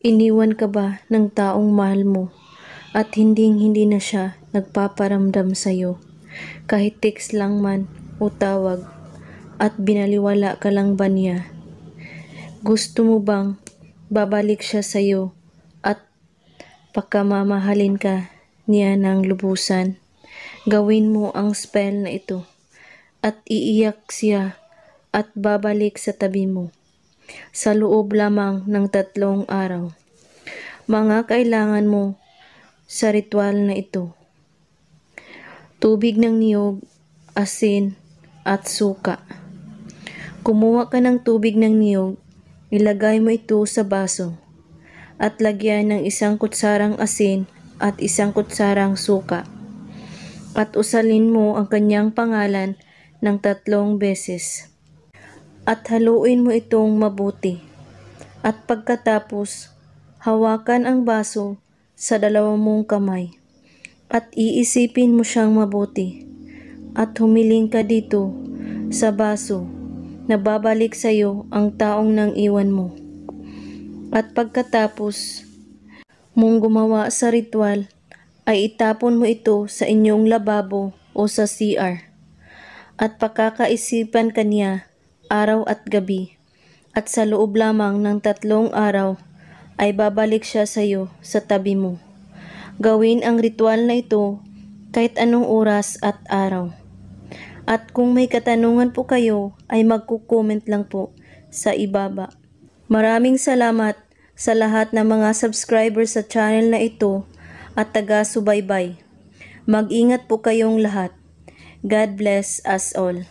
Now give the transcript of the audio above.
Iniwan ka ba ng taong mahal mo at hindi na siya nagpaparamdam sa'yo? Kahit text lang man o tawag at binaliwala ka lang ba niya? Gusto mo bang babalik siya sa'yo at pakamamahalin ka niya ng lubusan? Gawin mo ang spell na ito at iiyak siya at babalik sa tabi mo sa loob lamang ng 3 araw. Mga kailangan mo sa ritual na ito: tubig ng niyog, asin, at suka. Kumuha ka ng tubig ng niyog, ilagay mo ito sa baso, at lagyan ng 1 kutsarang asin at 1 kutsarang suka. At usalin mo ang kanyang pangalan ng 3 beses. At haluin mo itong mabuti. At pagkatapos, hawakan ang baso sa 2 mong kamay. At iisipin mo siyang mabuti. At humiling ka dito sa baso na babalik sa iyo ang taong nang iwan mo. At pagkatapos mong gumawa sa ritual, ay itapon mo ito sa inyong lababo o sa CR. At pakakaisipan ka niya araw at gabi, at sa loob lamang ng 3 araw ay babalik siya sa iyo sa tabi mo. Gawin ang ritual na ito kahit anong oras at araw. At kung may katanungan po kayo ay magko-comment lang po sa ibaba. Maraming salamat sa lahat ng mga subscribers sa channel na ito at taga-subaybay. Mag-ingat po kayong lahat. God bless us all.